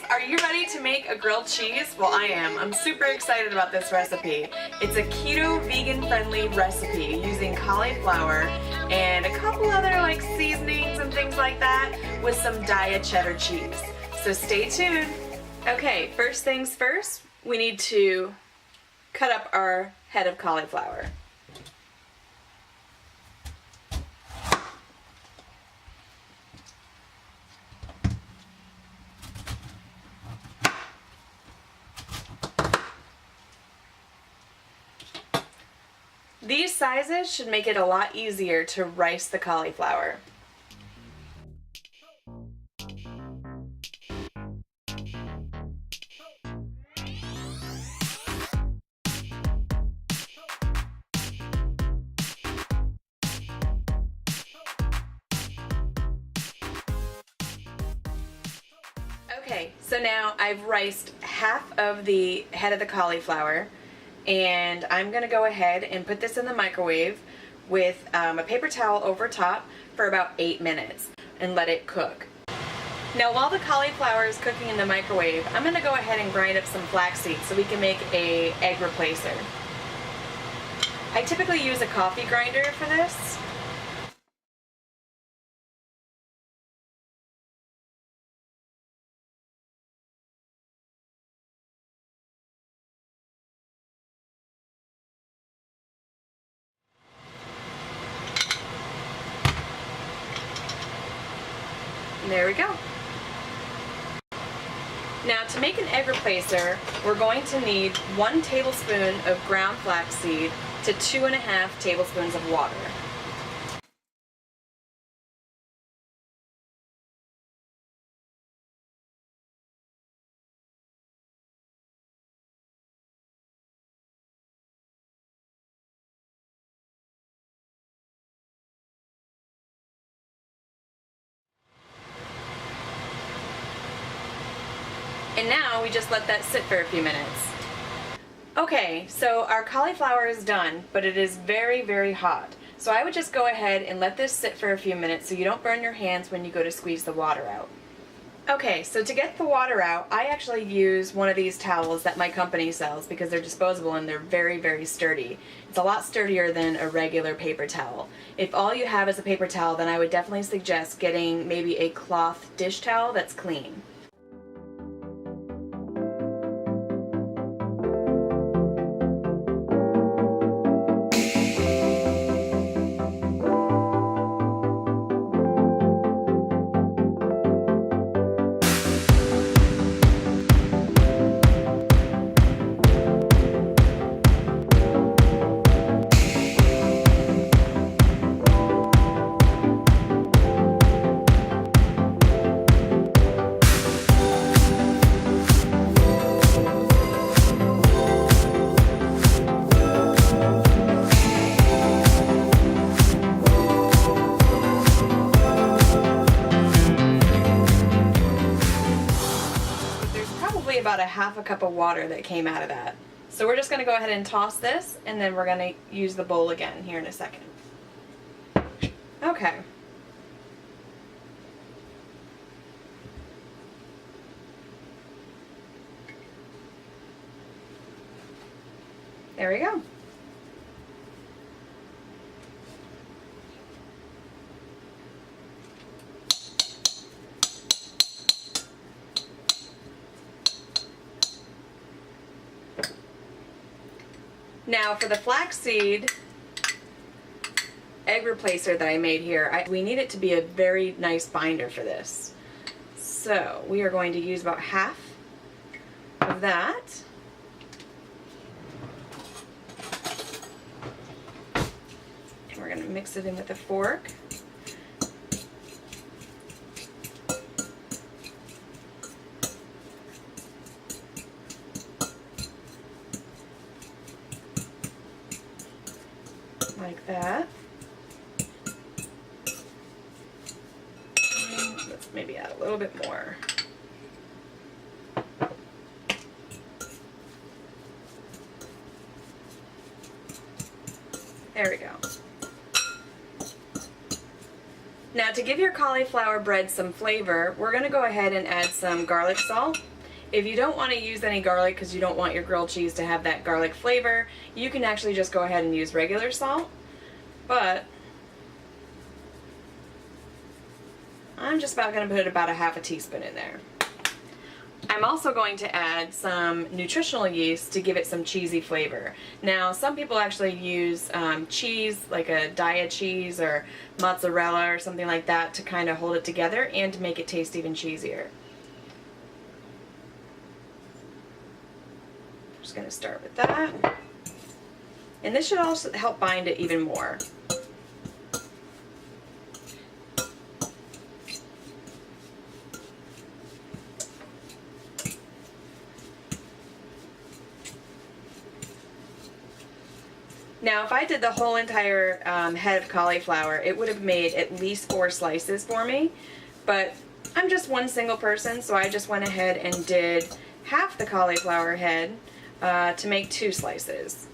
are you ready to make a grilled cheese? Well, I am. I'm super excited about this recipe. It's a keto, vegan-friendly recipe using cauliflower and a couple other like seasonings and things like that with some diet cheddar cheese. So stay tuned. Okay, first things first, we need to cut up our head of cauliflower. These sizes should make it a lot easier to rice the cauliflower. Okay, so now I've riced half of the head of the cauliflower, and I'm going to go ahead and put this in the microwave with a paper towel over top for about 8 minutes and let it cook. Now while the cauliflower is cooking in the microwave, I'm going to go ahead and grind up some flaxseed so we can make an egg replacer. I typically use a coffee grinder for this. There we go. Now to make an egg replacer, we're going to need 1 tablespoon of ground flaxseed to 2.5 tablespoons of water. And now we just let that sit for a few minutes. Okay, so our cauliflower is done, but it is very, very hot. So I would just go ahead and let this sit for a few minutes so you don't burn your hands when you go to squeeze the water out. Okay, so to get the water out, I actually use one of these towels that my company sells because they're disposable and they're very, very sturdy. It's a lot sturdier than a regular paper towel. If all you have is a paper towel, then I would definitely suggest getting maybe a cloth dish towel that's clean. About a half a cup of water that came out of that. So we're just going to go ahead and toss this, and then we're going to use the bowl again here in a second. Okay. There we go. Now for the flaxseed egg replacer that I made here, we need it to be a very nice binder for this. So we are going to use about half of that. And we're going to mix it in with a fork. Like that. And let's maybe add a little bit more. There we go. Now to give your cauliflower bread some flavor, we're going to go ahead and add some garlic salt if you don't want to use any garlic because you don't want your grilled cheese to have that garlic flavor, you can actually just go ahead and use regular salt. But I'm just about going to put about a half a teaspoon in there. I'm also going to add some nutritional yeast to give it some cheesy flavor. Now, some people actually use cheese, like a Daiya cheese or mozzarella or something like that, to kind of hold it together and to make it taste even cheesier. I'm just going to start with that. And this should also help bind it even more. Now, if I did the whole entire head of cauliflower, it would have made at least 4 slices for me, but I'm just one single person, so I just went ahead and did half the cauliflower head to make 2 slices.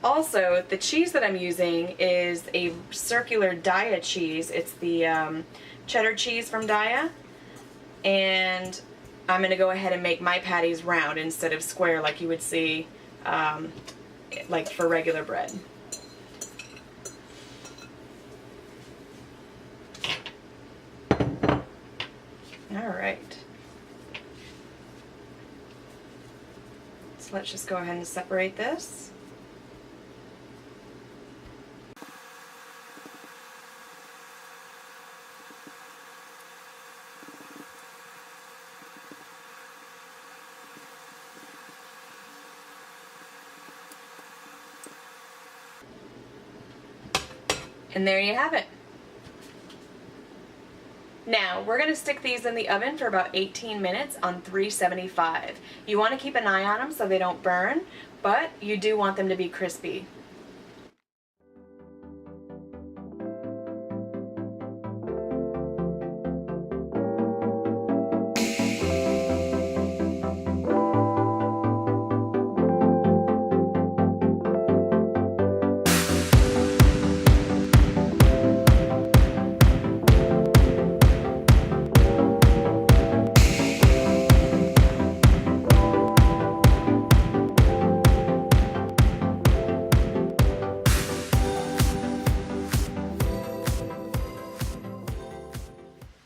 Also, the cheese that I'm using is a circular Daiya cheese. It's the cheddar cheese from Daiya, and I'm going to go ahead and make my patties round instead of square like you would see like for regular bread. Alright. So let's just go ahead and separate this. And there you have it. Now, we're going to stick these in the oven for about 18 minutes on 375. You want to keep an eye on them so they don't burn, but you do want them to be crispy.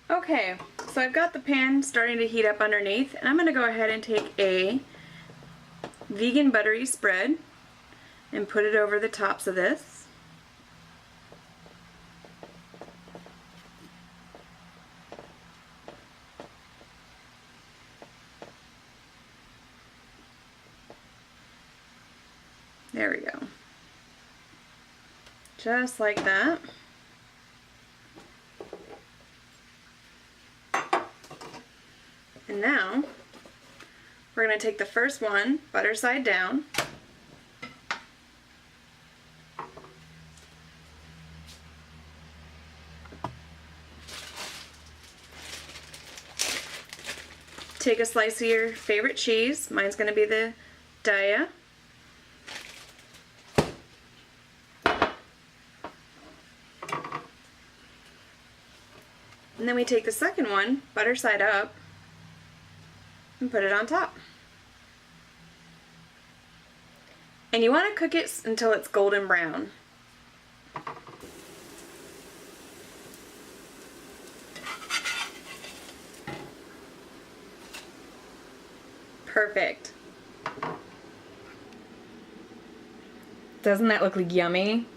Okay, so I've got the pan starting to heat up underneath, and I'm going to go ahead and take a vegan buttery spread and put it over the tops of this. There we go. Just like that. And now, we're going to take the first one, butter side down, take a slice of your favorite cheese. Mine's going to be the Daiya. And then we take the second one, butter side up, and put it on top. And you want to cook it until it's golden brown. Perfect. Doesn't that look yummy?